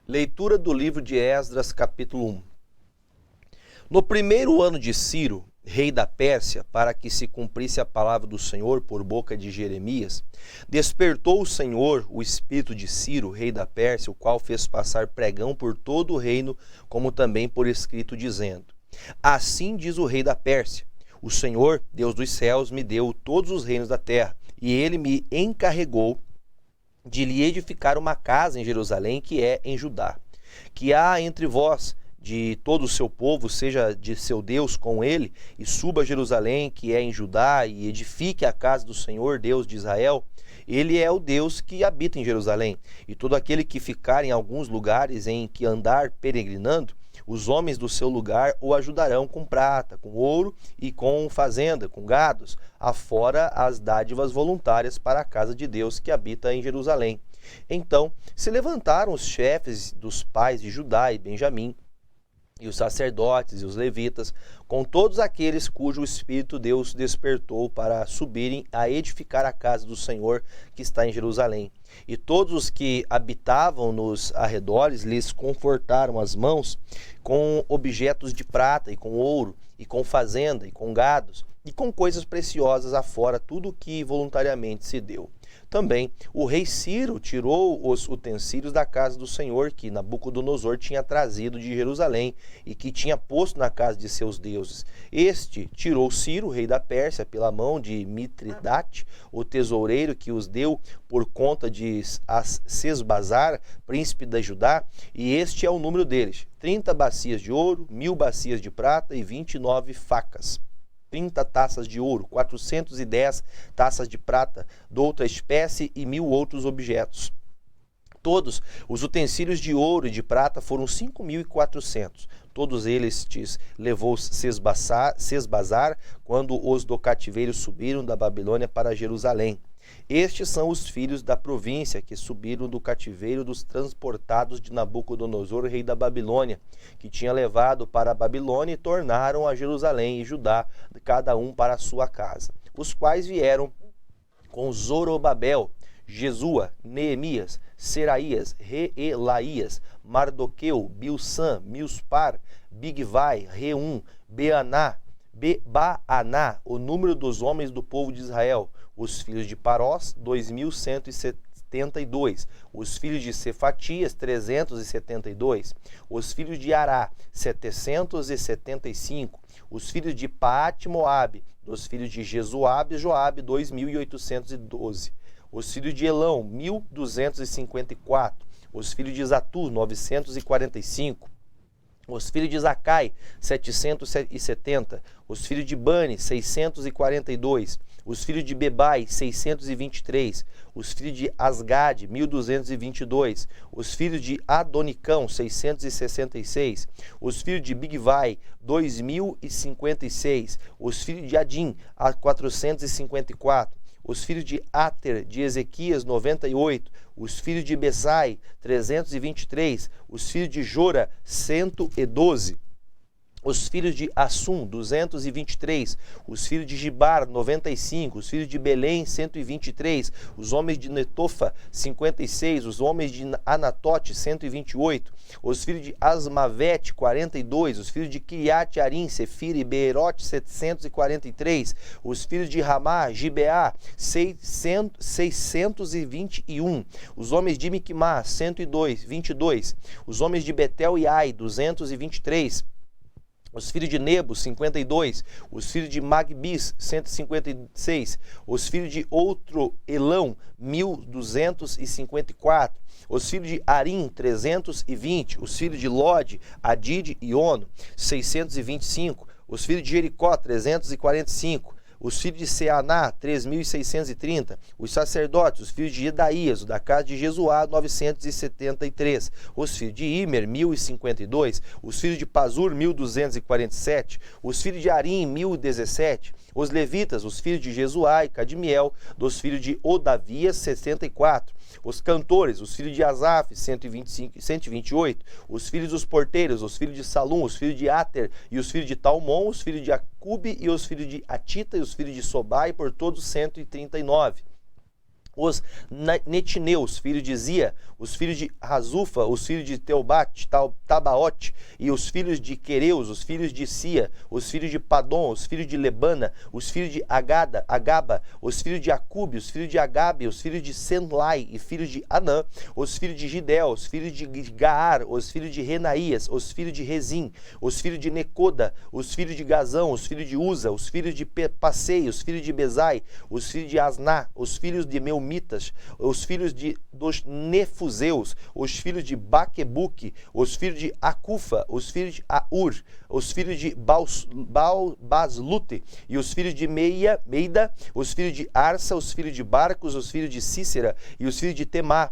Leitura do livro de Esdras, capítulo 1. No primeiro ano de Ciro, rei da Pérsia, para que se cumprisse a palavra do Senhor por boca de Jeremias, despertou o Senhor o espírito de Ciro, rei da Pérsia, o qual fez passar pregão por todo o reino, como também por escrito, dizendo: Assim diz o rei da Pérsia: O Senhor, Deus dos céus, me deu todos os reinos da terra, e ele me encarregou de lhe edificar uma casa em Jerusalém, que é em Judá. Que há entre vós, de todo o seu povo, seja de seu Deus com ele, e suba a Jerusalém, que é em Judá, e edifique a casa do Senhor, Deus de Israel. Ele é o Deus que habita em Jerusalém. E todo aquele que ficar em alguns lugares em que andar peregrinando, os homens do seu lugar o ajudarão com prata, com ouro e com fazenda, com gados, afora as dádivas voluntárias para a casa de Deus que habita em Jerusalém. Então se levantaram os chefes dos pais de Judá e Benjamim, e os sacerdotes e os levitas, com todos aqueles cujo Espírito Deus despertou para subirem a edificar a casa do Senhor que está em Jerusalém. E todos os que habitavam nos arredores lhes confortaram as mãos com objetos de prata e com ouro, e com fazenda e com gados, e com coisas preciosas afora, tudo o que voluntariamente se deu. Também o rei Ciro tirou os utensílios da casa do Senhor que Nabucodonosor tinha trazido de Jerusalém e que tinha posto na casa de seus deuses. Este tirou Ciro, rei da Pérsia, pela mão de Mitridate, o tesoureiro, que os deu por conta de Sesbazar, príncipe da Judá, e este é o número deles: 30 bacias de ouro, 1000 bacias de prata e 29 facas. 30 taças de ouro, 410 taças de prata, de outra espécie, e 1000 outros objetos. Todos os utensílios de ouro e de prata foram 5.400. Todos eles levou Sesbazar quando os do cativeiro subiram da Babilônia para Jerusalém. Estes são os filhos da província que subiram do cativeiro dos transportados de Nabucodonosor, rei da Babilônia, que tinha levado para a Babilônia, e tornaram a Jerusalém e Judá, cada um para a sua casa. Os quais vieram com Zorobabel, Jesua, Neemias, Seraías, Reelaías, Mardoqueu, Bilsã, Mispar, Bigvai, Reum, Baaná, o número dos homens do povo de Israel. Os filhos de Parós, 2.172. Os filhos de Cefatias, 372. Os filhos de Ará, 775. Os filhos de Paate-Moabe, dos filhos de Jesuabe, Joabe, 2.812. Os filhos de Elão, 1.254. Os filhos de Zatu, 945. Os filhos de Zacai, 770. Os filhos de Bani, 642. Os filhos de Bebai, 623. Os filhos de Asgade, 1222. Os filhos de Adonicão, 666. Os filhos de Bigvai, 2056. Os filhos de Adim, 454. Os filhos de Ater, de Ezequias, 98. Os filhos de Besai, 323. Os filhos de Jora, 112. Os filhos de Assum, 223. Os filhos de Gibar, 95. Os filhos de Belém, 123. Os homens de Netofa, 56. Os homens de Anatote, 128. Os filhos de Asmavete, 42. Os filhos de Kiriat Arim, Sefira e Beerote, 743. Os filhos de Ramá, Gibeá, 621. Os homens de Miquimá, 22. Os homens de Betel e Ai, 223. Os filhos de Nebo, 52. Os filhos de Magbis, 156. Os filhos de outro Elão, 1254. Os filhos de Arim, 320. Os filhos de Lode, Adide e Ono, 625. Os filhos de Jericó, 345. Os filhos de Seaná, 3.630. Os sacerdotes, os filhos de Jedaías, o da casa de Jesuá, 973. Os filhos de Imer, 1.052. Os filhos de Pazur, 1.247. Os filhos de Arim, 1.017. Os levitas, os filhos de Jesuá e Cadmiel, dos filhos de Odavias, 64. Os cantores, os filhos de Asaf, 128. Os filhos dos porteiros, os filhos de Salum, os filhos de Ater e os filhos de Talmon, os filhos de Acube e os filhos de Atita e os filhos de Sobai, por todos 139. os netineus, filhos de Zia, os filhos de Razufa, os filhos de Teobate, Tabaote, e os filhos de Quereus, os filhos de Sia, os filhos de Padom, os filhos de Lebana, os filhos de Agaba, os filhos de Acube, os filhos de Agabe, os filhos de Senlai e filhos de Anã, os filhos de Gidel, os filhos de Gaar, os filhos de Renaías, os filhos de Rezim, os filhos de Necoda, os filhos de Gazão, os filhos de Uza, os filhos de Passei, os filhos de Bezai, os filhos de Asná, os filhos de Meumitas, os filhos dos Nefuseus, os filhos de Baquebuque, os filhos de Acufa, os filhos de Aur, os filhos de Baslute e os filhos de Meida, os filhos de Arsa, os filhos de Barcos, os filhos de Cícera e os filhos de Temá,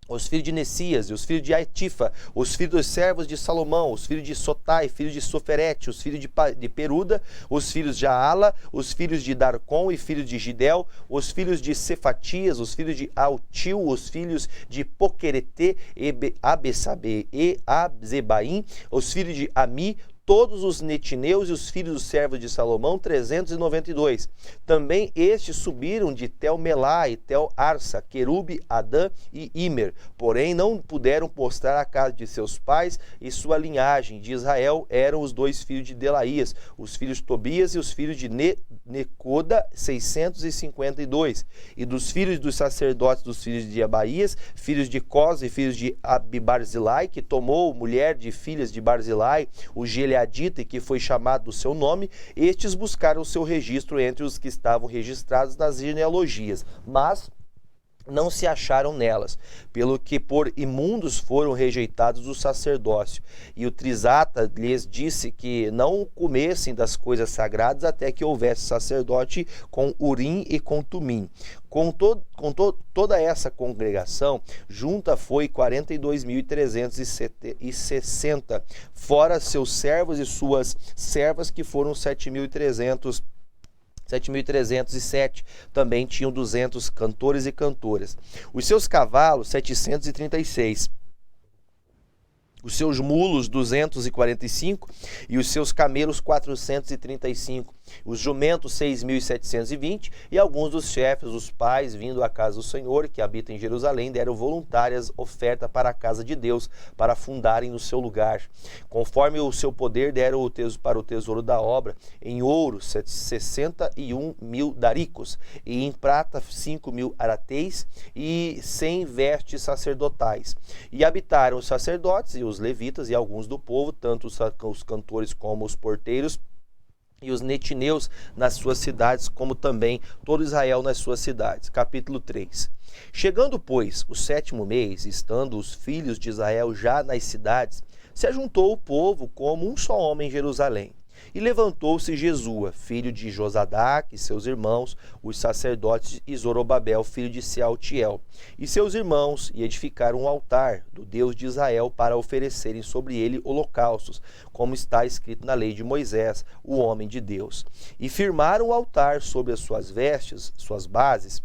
os filhos de Nessias e os filhos de Aitifa, os filhos dos servos de Salomão, os filhos de Sotai, filhos de Soferete, os filhos de Peruda, os filhos de Aala, os filhos de Darcon e filhos de Gidel, os filhos de Cefatias, os filhos de Altil, os filhos de Poquerete e Abesabe e Abzebaim, os filhos de Ami, todos os netineus e os filhos dos servos de Salomão, 392. Também estes subiram de Tel-Melá e Tel-Arsa, Querube, Adã e Imer. Porém, não puderam mostrar a casa de seus pais e sua linhagem. De Israel eram os 2 filhos de Delaías, os filhos de Tobias e os filhos de Necoda, 652. E dos filhos dos sacerdotes dos filhos de Abaías, filhos de Cos e filhos de Abibarzilai, que tomou mulher de filhas de Barzilai, o Gileadita, que foi chamado do seu nome, estes buscaram o seu registro entre os que estavam registrados nas genealogias, mas não se acharam nelas, pelo que por imundos foram rejeitados do sacerdócio. E o Trisata lhes disse que não comessem das coisas sagradas até que houvesse sacerdote com Urim e com Tumim. Toda essa congregação junta foi 42.360, fora seus servos e suas servas, que foram 7.307, também tinham 200 cantores e cantoras. Os seus cavalos, 736. Os seus mulos, 245, e os seus camelos, 435. Os jumentos, 6.720, e alguns dos chefes, os pais, vindo à casa do Senhor, que habita em Jerusalém, deram voluntárias oferta para a casa de Deus, para fundarem no seu lugar. Conforme o seu poder, deram para o tesouro da obra, em ouro, 61.000 daricos, e em prata, 5.000 arateis, e 100 vestes sacerdotais. E habitaram os sacerdotes e os levitas e alguns do povo, tanto os cantores como os porteiros, e os netineus nas suas cidades, como também todo Israel nas suas cidades. Capítulo 3. Chegando, pois, o 7º mês, estando os filhos de Israel já nas cidades, se ajuntou o povo como um só homem em Jerusalém. E levantou-se Jesua, filho de Josadaque, e seus irmãos, os sacerdotes, e Zorobabel, filho de Sealtiel, e seus irmãos, e edificaram um altar do Deus de Israel para oferecerem sobre ele holocaustos, como está escrito na lei de Moisés, o homem de Deus. E firmaram o altar sobre as suas vestes, suas bases,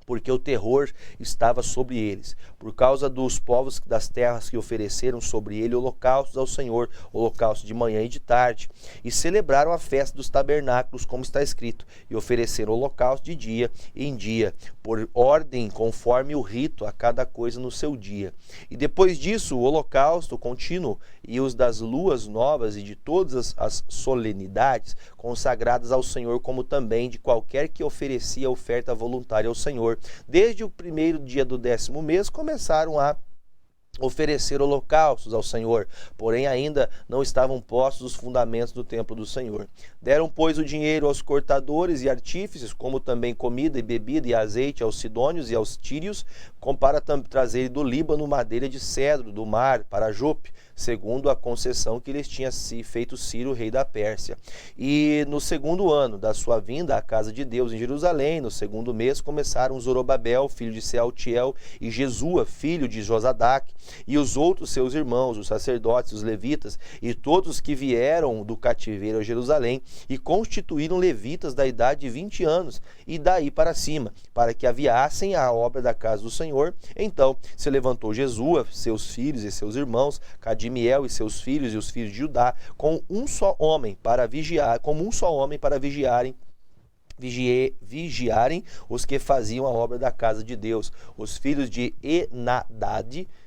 porque o terror estava sobre eles, por causa dos povos das terras que ofereceram sobre ele holocaustos ao Senhor, holocausto de manhã e de tarde, e celebraram a festa dos tabernáculos, como está escrito, e ofereceram holocausto de dia em dia, por ordem, conforme o rito, a cada coisa no seu dia. E depois disso, o holocausto contínuo e os das luas novas e de todas as solenidades consagradas ao Senhor, como também de qualquer que oferecia oferta voluntária ao Senhor. Desde o 1º dia do 10º mês começaram a oferecer holocaustos ao Senhor, porém ainda não estavam postos os fundamentos do templo do Senhor. Deram, pois, o dinheiro aos cortadores e artífices, como também comida e bebida e azeite aos sidônios e aos tírios, para trazer do Líbano madeira de cedro do mar para Jope, segundo a concessão que lhes tinha feito Ciro, rei da Pérsia. E no 2º ano da sua vinda à casa de Deus em Jerusalém, no 2º mês, começaram Zorobabel, filho de Sealtiel, e Jesua, filho de Josadaque, e os outros seus irmãos, os sacerdotes, os levitas, e todos os que vieram do cativeiro a Jerusalém, e constituíram levitas da idade de 20 anos, e daí para cima, para que aviassem a obra da casa do Senhor. Então se levantou Jesua, seus filhos e seus irmãos, Cadimiel e seus filhos e os filhos de Judá, como um só homem para vigiarem vigiarem os que faziam a obra da casa de Deus, os filhos de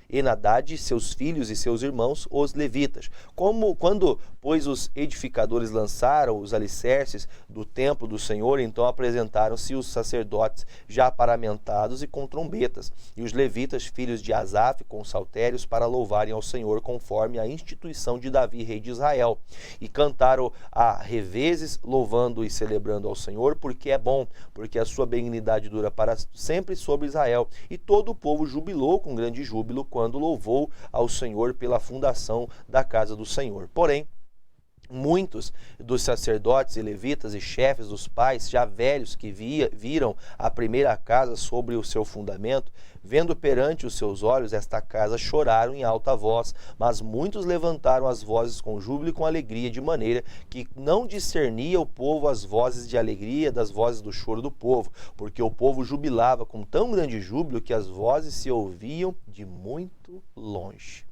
Enadad, seus filhos e seus irmãos, os levitas. Quando, pois, os edificadores lançaram os alicerces do templo do Senhor, então apresentaram-se os sacerdotes já paramentados e com trombetas, e os levitas, filhos de Asaf, com saltérios, para louvarem ao Senhor, conforme a instituição de Davi, rei de Israel. E cantaram a revezes, louvando e celebrando ao Senhor, porque é bom, porque a sua benignidade dura para sempre sobre Israel. E todo o povo jubilou com grande júbilo, quando louvou ao Senhor pela fundação da casa do Senhor. Porém, muitos dos sacerdotes e levitas e chefes dos pais, já velhos, que viram a primeira casa sobre o seu fundamento, vendo perante os seus olhos esta casa, choraram em alta voz, mas muitos levantaram as vozes com júbilo e com alegria, de maneira que não discernia o povo as vozes de alegria das vozes do choro do povo, porque o povo jubilava com tão grande júbilo que as vozes se ouviam de muito longe.